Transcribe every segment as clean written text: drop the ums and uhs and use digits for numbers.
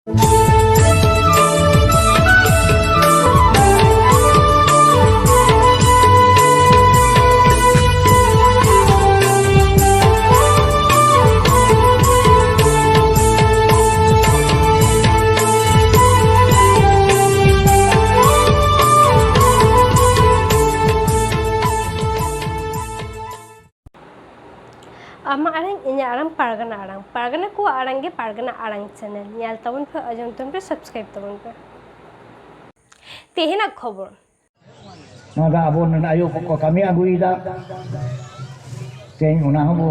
आमा आड़ांग इन्या आड़ांग पारगना को आड़ांगे पारगना आड़ांग चैनल ᱧᱮᱞ ᱛᱟᱵᱚᱱ ᱯᱮ ᱟᱸᱡᱚᱢ ᱛᱟᱵᱚᱱ ᱯᱮ ᱥᱟᱵᱥᱠᱨᱟᱭᱤᱵ ᱛᱟᱵᱚᱱ ᱯᱮ ᱛᱮᱦᱮᱧᱟᱜ ᱠᱷᱚᱵᱚᱨ ᱱᱚᱣᱟ ᱟᱵᱚ ᱟᱭᱳ ᱠᱚ ᱠᱟᱹᱢᱤ ᱟᱹᱜᱩᱭᱮᱫᱟ ᱛᱮᱦᱮᱧ ᱚᱱᱟ ᱦᱚᱸᱵᱚ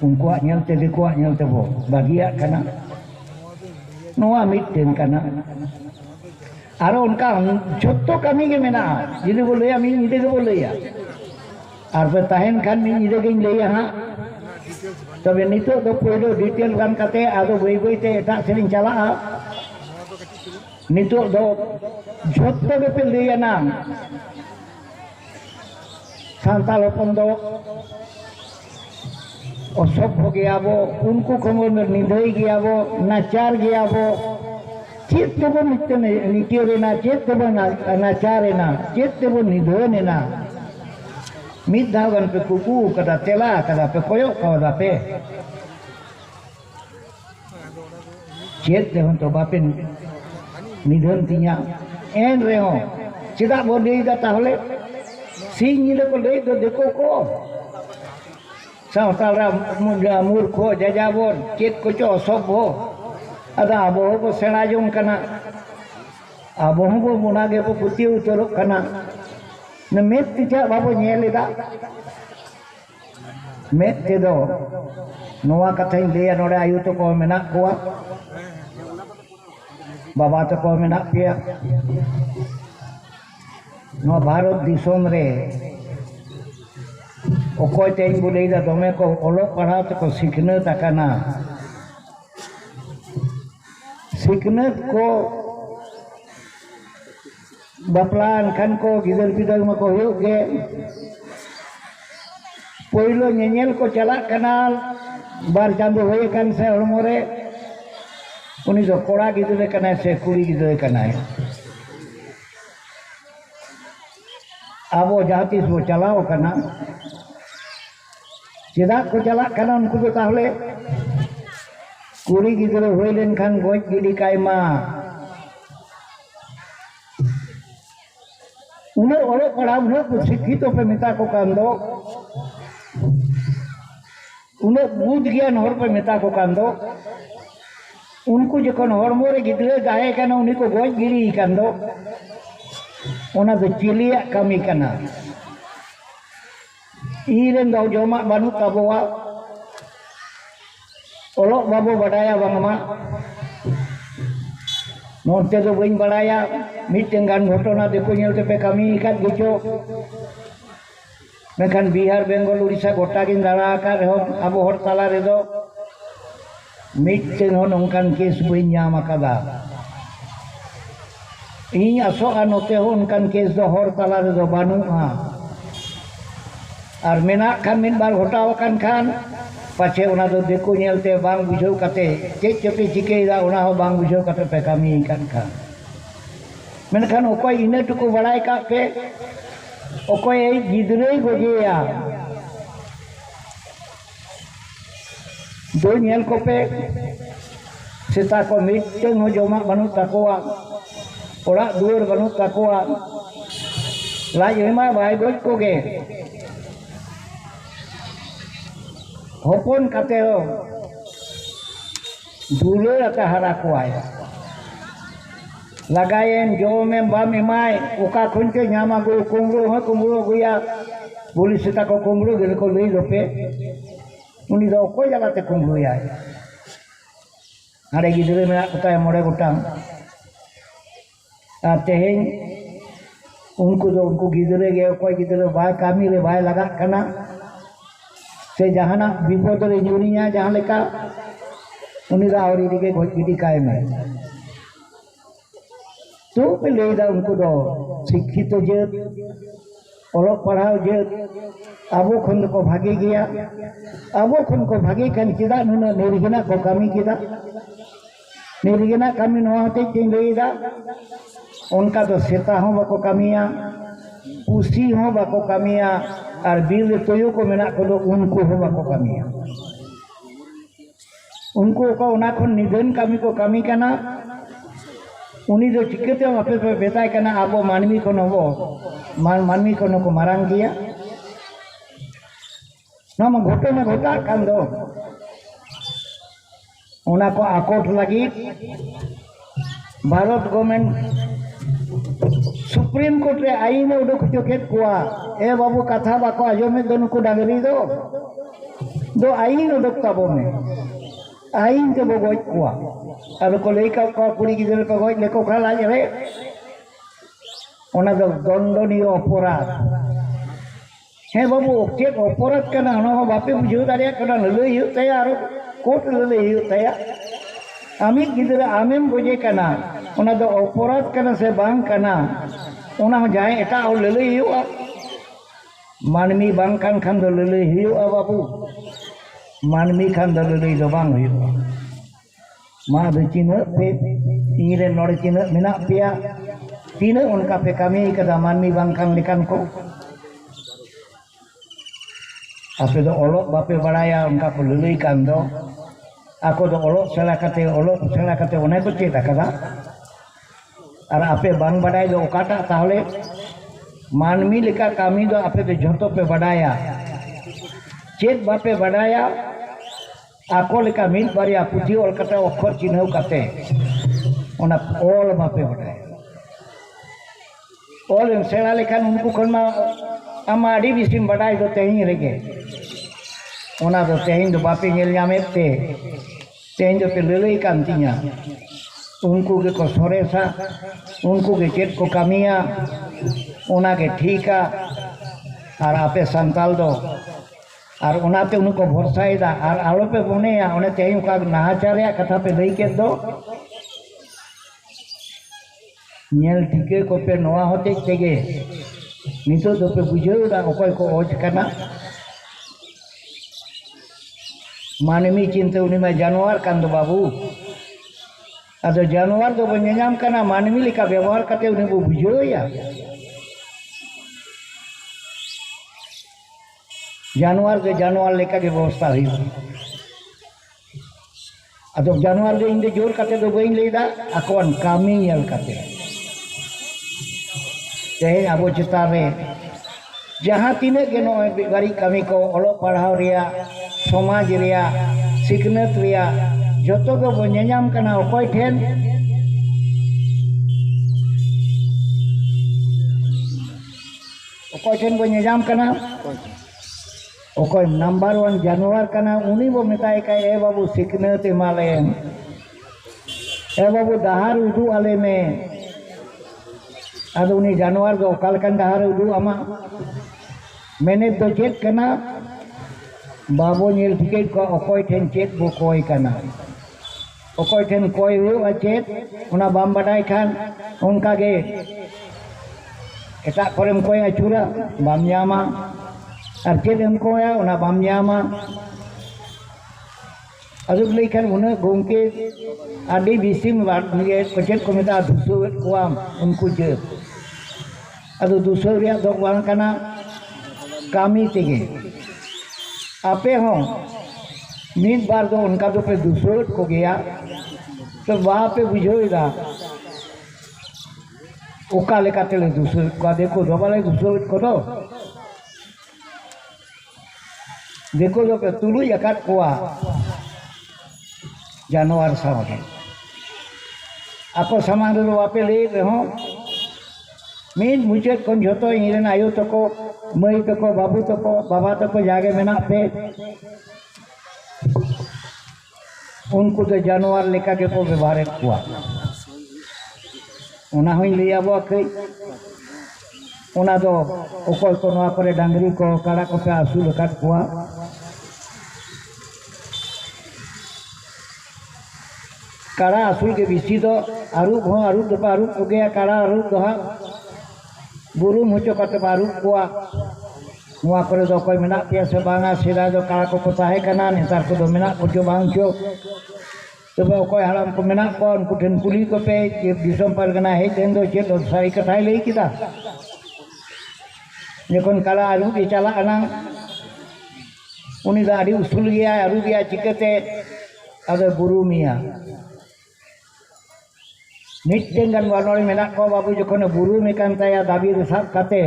ᱩᱱᱠᱩᱣᱟᱜ ᱧᱮᱞᱛᱮ ᱫᱤᱠᱩᱣᱟᱜ ᱧᱮᱞ ᱛᱮᱵᱚ ᱵᱟᱹᱜᱤᱭᱟᱜ ᱠᱟᱱᱟ ᱱᱚᱣᱟ ᱢᱤᱫᱴᱮᱱ ᱠᱟᱱᱟ ᱟᱨ ᱚᱱᱠᱟ ᱡᱚᱛᱚ ᱠᱟᱹᱢᱤ ᱜᱮ ᱢᱮᱱᱟᱜᱼᱟ ᱡᱩᱫᱤ ᱵᱚ ᱞᱟᱹᱭᱟ ᱢᱤᱫ ᱧᱤᱫᱟᱹ ᱜᱮᱵᱚ ᱞᱟᱹᱭᱟ আর ᱯᱮ ᱛᱟᱦᱮᱱ ᱠᱷᱟᱱ ᱢᱤᱫ ᱧᱤᱫᱟᱹ ᱜᱤᱧ ᱞᱟᱹᱭᱟ ᱦᱟᱸᱜ ᱛᱚᱵᱮ ᱱᱤᱛᱚᱜ ᱫᱚ ᱯᱳᱭᱞᱳ ᱰᱤᱴᱮᱞ ᱜᱟᱱ ᱠᱟᱛᱮ ᱟᱫᱚ ᱵᱟᱹᱭ ᱵᱟᱹᱭᱛᱮ ᱮᱴᱟᱜ ᱥᱮᱫ ᱤᱧ ᱪᱟᱞᱟᱜᱼᱟ ᱱᱤᱛᱚᱜ ᱫᱚ ᱡᱷᱚᱛᱚ ᱜᱮᱯᱮ ᱞᱟᱹᱭᱟ ᱱᱟ ᱥᱟᱱᱛᱟᱲ ᱦᱚᱯᱚᱱ ᱫᱚ অসভ্য গিয়াবো উনকু খবর নিধই গিয়াবো নাচার গিয়াবো চেত দেব নিত্য না চেত দেব নাচারে না চেত দেব নিধনে না mid dawan pe kuku kada tela kada pe koyok kada pe chet dehon to bapen nidhon tinya en reho cedak bo dei da tahole sing ile ko dei do deko ko sautara muda murkho jajabon chet ko cho sobbo ada abo ko sena jong kana abo bo munage bo puti utorok kana met tidak babo nyelida met tedo noa kathain leya node ayu to ko menak koa baba to ko menak pia no bharat disom re okoy tein buleida dome ko olok parhat ko sikhnat akana sikhnat ko baplaan kan ko gidar-gidar mako huyuk ge poilo nyenyel ko calak kenal bar chandu hoye kan se hormore uni do kora gidare kana se kuri gidare kana abo jahatis bo chalao kana cedak ko calak kana unku do tahole kuri gidare hoy len kan goj gidi kaima उन्हें और पढ़ा उन्हें शिक्षितों पे मिता को कांदो उन्हें बुद्ध ज्ञान हर पे मिता को कांदो उनको जखन हरमोरे गिदरे गाये कना उन्हीं को गोज गिरी कांदो उन्हें तो चिलिया कमी कना इरेन दो जोमा बानु तबवा ओलो बाबू बडाया बंगमा नोते तो बइन बड़ाया मीटिंग गान घटना देखो ñelte pe kami ikat gicho mekan Bihar Bengal Odisha gota gin dara akar hon abo hor tala redo meeting hon onkan kes bइन nyam akada ᱤᱧ ᱟᱥᱚᱜᱼᱟ ᱱᱚᱛᱮ ᱦᱚᱸ ᱚᱱᱠᱟᱱ ᱠᱮᱥ ᱫᱚ ᱦᱚᱲ ᱛᱟᱞᱟ ᱨᱮᱫᱚ ᱵᱟᱹᱱᱩᱜᱼᱟ ᱟᱨ ᱢᱮᱱᱟᱜ ᱠᱷᱟᱱ ᱢᱤᱫ ᱵᱟᱨ ᱜᱷᱚᱴᱟᱣ ᱟᱠᱟᱱ ᱠᱷᱟᱱ पाचे उना दो देखो नेलते बांग बुझाव काते चेक चपे चिकेदा उना हो बांग बुझाव काते पे कमी कान खान मेनखान ओकोय इने टुकु बड़ाय का पे ओकोय ए गिदरे गोजेया दो नेल को पे सेता को मीटिंग हो जमा बनु ताकोआ ओड़ा दुर बनु ताकोआ लाज हेमा बाय गोज कोगे hopon kateo dulu ata hara kuai lagayen jomem bam emai uka kunce nyama go kumru guya polis ta ko kumru gel ko lei lope uni do ko jaga te kumru ya are gidre me kota more gotang teheng unku gidre ge ko gidre ba kami re ba laga kana से जहाना विपद रे जुरिया जहां लेका उनी दा और इदिके goes giddy काय में तो पे लेदा उनको दो शिक्षित जे ओलोक पढ़ाव जे आबो खन को भागे गया आबो खन को भागे kan चेदा नुना निर्गना को कमी केदा निर्गना कमी नवा होते चिन लेदा उनका तो सेता हो बाको कमिया उसी हो बाको कमिया और बीर तोयो को मेना को उनको हो बाको कमिया उनको को उना खन निधन कमी को कमी करना उनी जो चिकते आपे पे बेताय करना आबो मानवी को नो मानवी को नो को मारांग गया नाम घोटे में घोटा कान दो उना को आकोट लगी भारत गवर्नमेंट सुप्रीम कोर्ट रे आईन उडुक चोकेत कुआ ए बाबू कथा बाको आजमे दोनों को डांगरी दो आईन उडुक ताबो में आईन के बो गoj कुआ अब को लेका को कुड़ी गिदरे को गoj लेको खा लाज रे ओना दो दंडनीय अपराध हे बाबू चेक अपराध कना ओना बापे बुझो दारिया कना ललई हुई तया आरो कोर्ट ललई हुई तया आमी गिदरे आमेम बुझे कना ओना दो अपराध कना से बांग कना ओना जाय एटा और ललई हुआ मानमी बांग खान दो ललई हुआ बाबू मानमी खान दो ललई दो बांग हुआ मा दो चिन्ह पे इरे नोड़े चिन्ह मेना पिया तीन उनका पे कमी कदा मानमी बांग खान लेकान को आपे दो ओलोक बापे बड़ाया उनका को ललई कान दो आको दो ओलोक सेला कते ओने को चेत कदा और आपे बांग बड़ाई दो ओकाटा ताहले मानमी लेका कमी दो आपे दो झोतो पे बड़ाया चेत बापे बड़ाया आको लेका मिल बारिया पुथी ओल कते अक्षर चिन्ह कते ओना ओल बापे बड़ाया ओल सेला लेखान उनको खनमा आमा आड़ी बिसिम बड़ाई दो तेहिं रेगे ओना दो तेहिं दो बापे नेल ᱧᱟᱢᱮᱫ ᱛᱮ तेहिं दो पे ललई कान तिᱧा उनको के को सोरेसा उनको के चेत को कमिया ओना के ठीका और आपे संताल दो और ओनाते उनको भरसाईदा और आलो पे बनेया ओने तेहिं का नाहाचारिया कथा पे लई के दो नेल ठीके को पे नोआ होते तेगे नितो दो पे बुझेउदा ओकोय को ओज कना मानवी चिंता उनी में जानवर कान दो बाबू अदो जानवर दो बन्याम कना मानवी लेका व्यवहार करते उनी बो बुझोया जानवर के जानवर लेका के व्यवस्था हुई अदो जानवर दो इंदे जोर करते दो बइन लेदा अकोन कामी यल करते तेहें आबो चिता रे जहाँ तीन के नोय गाड़ी कमी को ओलो पढ़ाव रिया समाज रिया सिकनत रिया जोतो को बन्याम कना ओकोय ठेन बन्याम कना ओकोय नंबर 1 जानवर कना उनी बो मेताय का ए बाबू सिकनत एमाले ए बाबू डहार उदू आले में आदो उनी जानवर दो ओकाल कान डहार उदू आमा मैंने तो चेत कना बाबू नेल टिकेट को ओकोय ठेन चेत बो कोय कना ओकोय ठेन कोय हुआ चेत उना बाम बडाय खान उनका गे एटा कोरेम कोय अचुरा बाम ᱧᱟᱢᱟ और चेत एम कोया उना बाम ᱧᱟᱢᱟ अदुक लेखान उना गोंके आडी बिसिम बात निगे कोचेत को मेता दुसो कोआम उनको जे अदु दुसो रिया दो बांग कना कामी तेगे आपे हो मीत बार दो उनका तो पे दूसरों को गया तो वहाँ पे बुझोएगा ओका लेका तेले दूसरे को देखो दो वाले दूसरों को देखो जो पे तुलु यकात कोआ जानवर सावगे आपको सामान दो वापे ले रहो मीन मुझे कौन जोतो इरेन आयु तको मई तको बाबू तको बाबा तको जागे मेना पे उनको तो जानवर लेका के को व्यवहार हुआ उना हुई लिया बो कई उना दो ओकोय को नवा करे डांगरी को काड़ा को पे आसुल काट हुआ काड़ा आसुल के बिसी दो आरु हो आरु दो आरु को गया काड़ा आरु दो burum hoco kate baru kuah nua kore do koy menak pia sebanga sira do kala ko tahe kana netar ko do menak ko bangjo coba koy halam ko menak kon kuden kuli ko pe disom pargana he tendo che do sai katai lei kita jekon kala aru dicala anang uni da adi usul gaya aru gaya cikete ada burumia mit dengan warnori menak ko babu jekon buru mekan taya dabi resap kate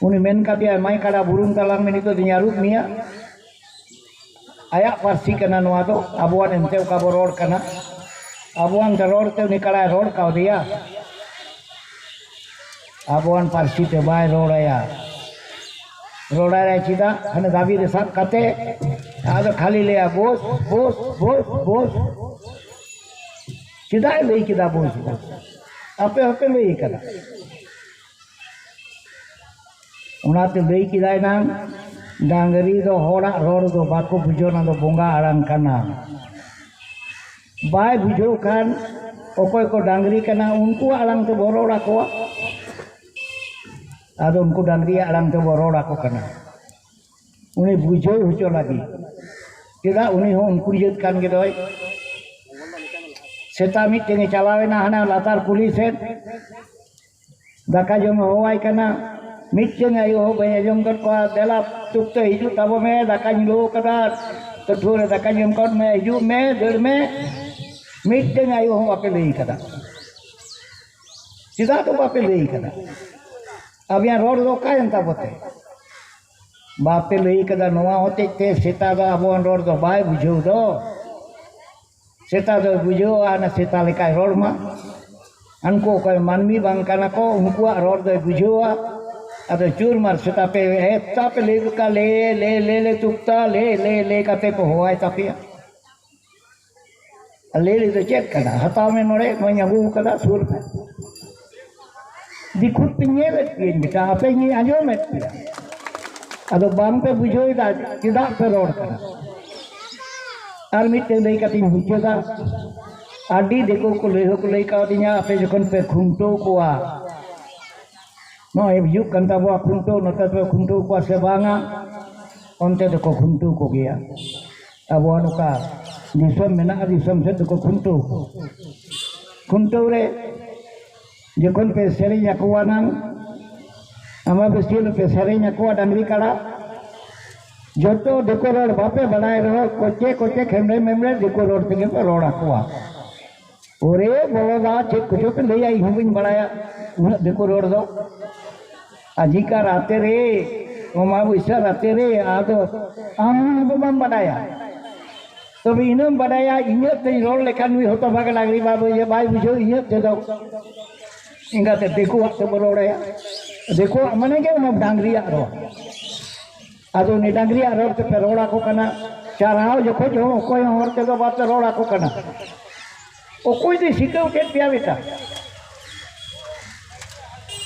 uni men kate mai kada burung talang men itu dinyaruk mia ayak parsi kana noa do abuan ente ka boror kana abuan teror te uni kala ror kau dia abuan parsi te bai roraya cita hana dabi resap kate ada khali leya bos cita lei kita bos apa lei kada उनाते लई किदाय नाम डांगरी दो होड़ा road दो बाको बुझो ना दो बोंगा आराम करना बाय बुझो खान ओकोय को डांगरी करना उनको आराम तो बरोड़ा को आदो उनको डांगरी आराम तो बरोड़ा को करना उन्हें बुझो हुचो लगी किदा उन्हें हो उनको जित कान के दोय सेता मिटेंगे चलावे ना हना लातार पुलिस है दाका जम होवाय करना मिटन आयो बे जम कर को देला तुक हिजु तब में दाका लो कदा तो ठोर दाका जम कर में हिजु में दर में मिटन आयो हो आपे लई कदा सीधा तो आपे लई कदा अब यहाँ रोड लो का अंता बोते बापे लई कदा नोआ होते ते सेता दा अबोन रोड दो बाय बुझो दो सेता दो बुझो आना सेता लेका रोड मा अनको कोई मानवी बांकाना को उनको रोड दो बुझोआ ada cur mar setape tapi le ka le tukta le kate ko hoai tapi le itu cek kana hata me nore mo nyabu kada sur dikut pinyelet pin kita apa ini ajo met ada bang pe bujoi da tidak peror kana armit dei katin hujoda adi deko ko le ka dinya apa jokon pe khunto koa no yuk kan tabo khunto no tabo khunto ko sebanga onte de ko khunto ko gya abo anuka disom mena disom se ko khunto re jekon pe serinya ko anang ama besil pe serinya ko dangri kada joto dekoror bape banai ro koche khemre memre dekoror tege pe roda ko ore boloda che kucho pe le ai hubin banaya dekoror do Ajika rate re, oma bisa rate re, ado am bam badaya. तो भी इन्हें बढ़ाया इन्हें तो road लेकर भी होता भाग लागरी बाबू ये भाई बुझो इन्हें दे दो इनका तो देखो वक्त बरोड़ा है देखो मने क्या हम डांगरिया रो आजो ने डांगरिया रो तो रोड़ा को करना चाराओ जो खोज हो कोई और ते तो बात रोड़ा को करना ओ कोई दी सिखाओ के पिया बेटा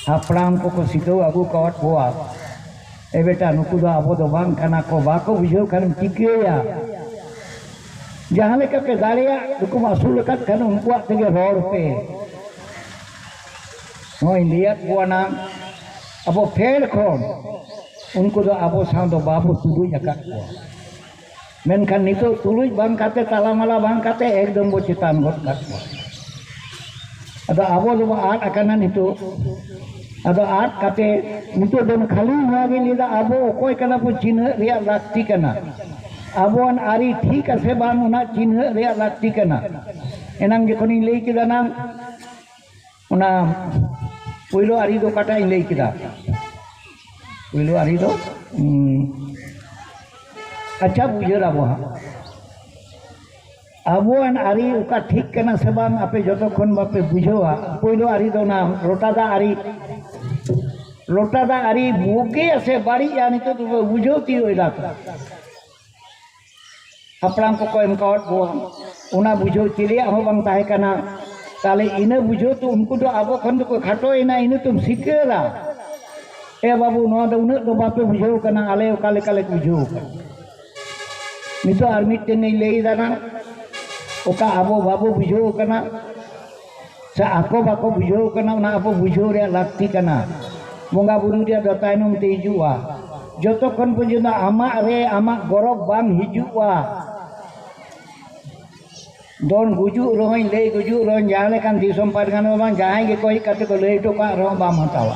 हापड़ाम को सिखाओ आगू कवट हुआ ए बेटा नुकु दो आबो दो बांग खाना को बाको बुझो खान चिकिया जहाँ लेकर के दाड़िया नुकु मासूल लेकर खान उनको आते के रोड पे हो इंडिया को नाम अबो फेर खोन उनको दो आबो सां दो बाबू तुलु जका मेनखान नितो तुलु बांग खाते ताला माला बांग खाते एकदम वो चितान गोट का अदा आबो दो आट अकाना नितो अदा आट खाते नितो दोन खाली हुआ के लिए आबो कोई कना पो चिन्ह रिया लाक्ति कना आबोन आरी ठीक है बांग उना चिन्ह रिया लाक्ति कना एनांग जखोनी लई किदा नाम उना पहिलो आरी दो काटा लई किदा पहिलो आरी दो अच्छा बुझर आबो आबोन आरी उका ठीक कना से बांग आपे जतो खन बापे बुझोआ पहिलो आरी दो नाम रोटादा आरी बोगे से बाड़ी यानी तो बुझोती होइला हापड़ाम को एम कावट बुआ उना बुझो चिलिया हो बांग ताहे कना ताले इने बुझो तो उनको तो आबो खन तो खाटो इना इने तुम सिकेला ए बाबू नो दो उन तो बापे बुझो कना आले काले काले बुझो नितो आर्मी टेन नहीं लेई दाना ओका आबो बाबू बुझो कना से आको बाको बुझाव कना उना आपो बुझाव रे लाक्ति कना बंगा बुरु रे द तायनम ते हिजुआ जतो खन पर्यंत आमा रे आमा गौरव बांग हिजुआ दोन गुजु रोहन ले गुजु रोहन जाले कान दिसम पारगाना बांग जहां गे कोई कते को ले टोका रो बाम हतावा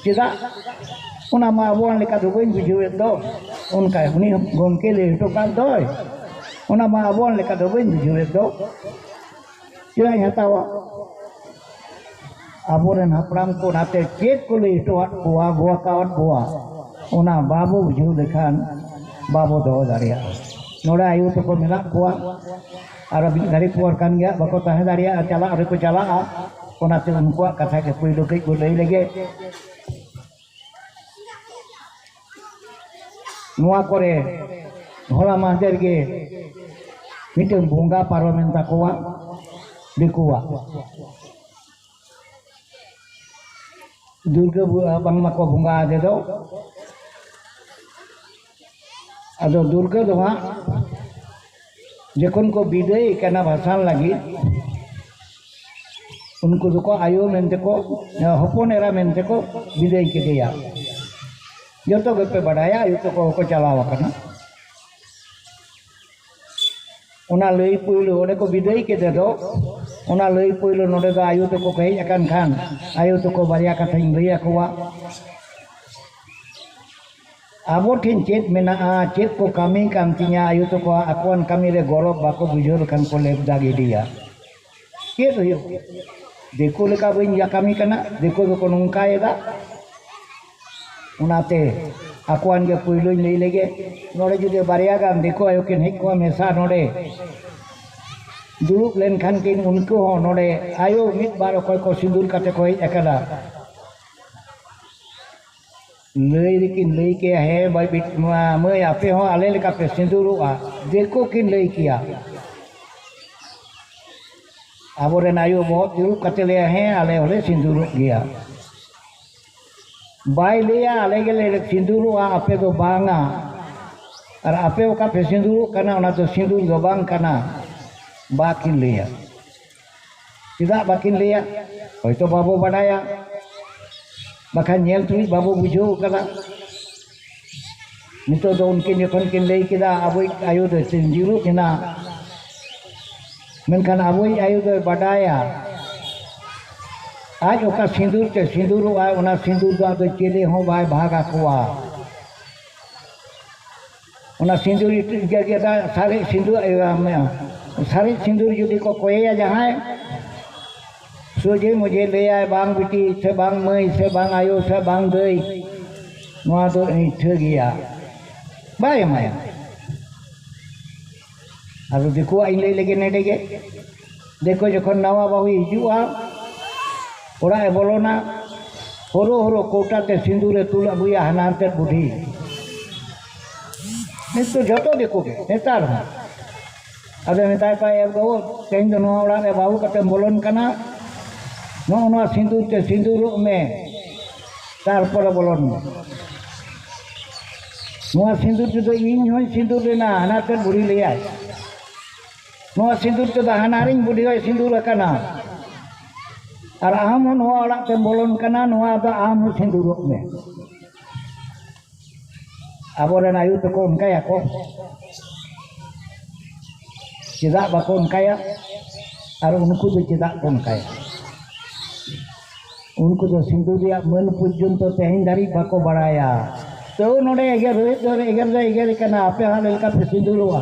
चेदा उना मा बोन लेका दो बइन बुझाव दो उनका उनी गोमके ले टोका दोय उना मा बोन लेका दो बइन बुझाव दो चेदा हतावा आबोरेन हापड़ाम को नाते चेक को ले टोआट कोआ गोवा कावट गोवा उना बाबू बुझाव लेखान बाबू दो दारिया नोड़ा आयु तो को मेना कोआ और अभी घड़ी पोर कान गया बको तहे दारिया चला अरे को चला ओनाते उनको कथा के पहिलो कई को लई लगे नुआ करे होला माहदेर गे मिटन बोंगा पार्लामेंट ताकोआ दिकुआ दुर्गा बांगमा को बोंगा दे दो अदो दुर्गा दो जखन को विदय कना भाषण लगी उनको दुको आयो मेनते को हपन एरा मेनते को विदय के दिया जो तो गप्पे बढ़ाया यो को चलावा कना उना लई पुइलो ओडे को विदय के दे दो उना लई पुइलो नोडे दो आयो तो को कही अकन खान आयो तो को बारिया कथा लई अकवा आबो ठिन चेत मेना चेत को कमी काम तिया आयु तो को अकोन कमी रे गौरव बाको बुझोर खान को लेब दागी दिया के होयो देखो लेका बइन या कमी कना देखो को नोंका एदा उनाते अकोन के पुइलो लई लेगे नोडे जुदे बारिया गाम देखो आयो के हेक को मेसा नोडे दुरुप लेन खान किन उनको हो नोडे आयो मित बार कोई को सिंदूर काते कोई एकदा लई लेकिन लई के है भाई बिट मैं आपे हो आले लेका पे सिंदूरुआ देखो किन लई किया आबोरे नायो बहुत जुरु कते ले हैं आले होले सिंदूरु गया बाई लिया आले गेले सिंदूरुआ आपे तो बांगा और आपे ओका पे सिंदूरु कना ओना तो सिंदूर दो बांग कना बाकिन लिया tidak bakin liya hoy to babu badaya bakhan nyel tuli babu bujo kala nito do unkin yokon kin lei kida aboy ayo do sinjiru kina menkan aboy ayo do badaya आज ओका सिंदूर के सिंदूर आए उना सिंदूर दो तो चेले हो भाई भागा कुआ उना सिंदूर गया सारे सिंदूर सारे सिंदूर जुदी को कोया जहाँ सोजे मुझे ले आए बांग बिटी से बांग मई से बांग आयो से बांग दई नुआ तो इठे गया बाय माया अब देखो आई ले लगे नेटे के देखो जखन नवा बाबू हिजुआ ओरा बोलोना हरो हरो कोटाते सिंदूरे तुल अगुया हनाते बुढ़ी नहीं तो जो देखोगे नेतार हूँ अरे नेता पाए गो तेज दो ओरा रे बाबू कते बोलन कना नो सिंदूर ते सिंदूर में तार पर बोलन नो सिंदूर तो इन हो सिंदूर लेना हनाते बुढ़ी ले आए नो सिंदूर तो हनारी बुढ़ी हो सिंदूर कना और आम ओड़ाते बोलन कना तो आम सिंदूर में आबोरेन आयु तको उनकाया को चेदा बाको उनकाया और उनको दो चेदा को उनकाया उनको तो सिंदूर मन पर्यंत तेहन धारी बाको बड़ाया तो नोडे एगर कना आपे हाल लेका पे सिंदूरवा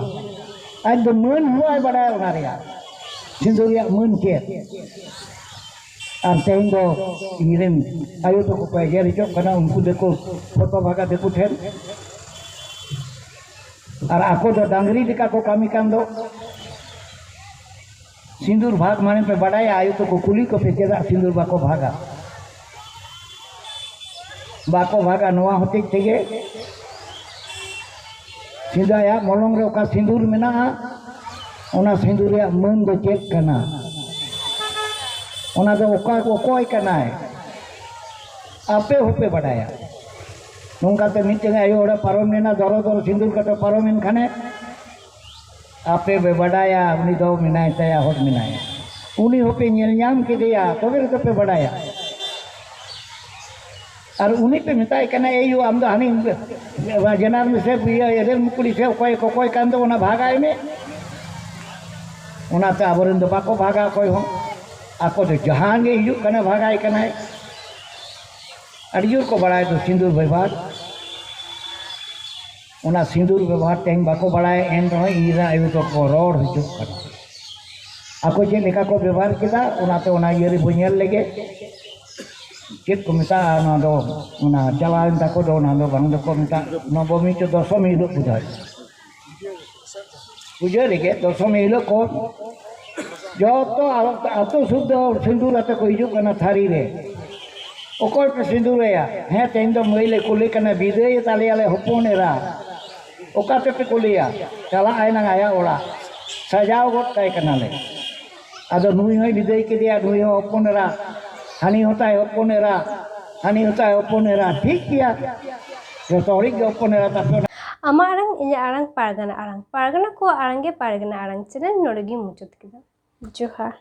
आज तो मन हुआ बड़ाया उना रे सिंदूर मन चेत और तेहन दो इरेन आयु तको पे एगर जो कना उनको देखो फोटो भागा देखो ठेन और आको तो डांगरी लेका को कामी कान दो सिंदूर भाग माने पे बढ़ाया आयु तो कुली को पे चेदा सिंदूर बाको भागा नोआ होते तेगे सिंदाया मोलंग रे ओका सिंदूर मेना ओना सिंदूर रे मन दो चेक कना ओना दो ओका ओकोय कना है आपे होपे बढ़ाया नोंकाते मिटे आयो ओरा पारोमेना दरो दरो सिंदूर कतो पारोमेन खाने आपे बे बढ़ाया उनी दो मिनाय तया होत मिनाय उनी होपे nyel nyam kedeya tobe tope badaya और उन्हीं पे मिताई करना ये यो हम तो हनी जनाब में से ये मुकुली से कोई कांदो उना भागा में उना तो आबरन दो बाको भागा कोई हो आपको तो जहां के हिजू करना भागा करना है अड़ियों को बढ़ाए तो सिंदूर व्यवहार उना सिंदूर व्यवहार टेंग बाको बढ़ाए एन रहो इरा आयु तो को रोड हिजू करना आपको जे लेका को व्यवहार किया उना तो उना ये बुनियाल लगे चेक को मिता ना दो ना चलान ताको दो ना दो बंग को मिता नवमी तो दशमी हिलो पूजा पूजा लेके दशमी हिलो को जो तो आतो शुद्ध और सिंदूर आते को हिजू करना थारी रे ओकोल पे सिंदूर है तेन तो महिले कुली करना विदय ताले आले हपोनेरा ओकाते पे कुलिया चला आए ना आया ओड़ा सजाओ गोट काय करना ले आदो नुई होई विदय के दिया नुई हो हपोनेरा हानि होता है ओपोनेरा हानि होता है ओपोनेरा ठीक किया जो तोरी के ओपोनेरा तापे ama arang inya arang pargana ko arange pargana arang channel nodegi muchut kida johar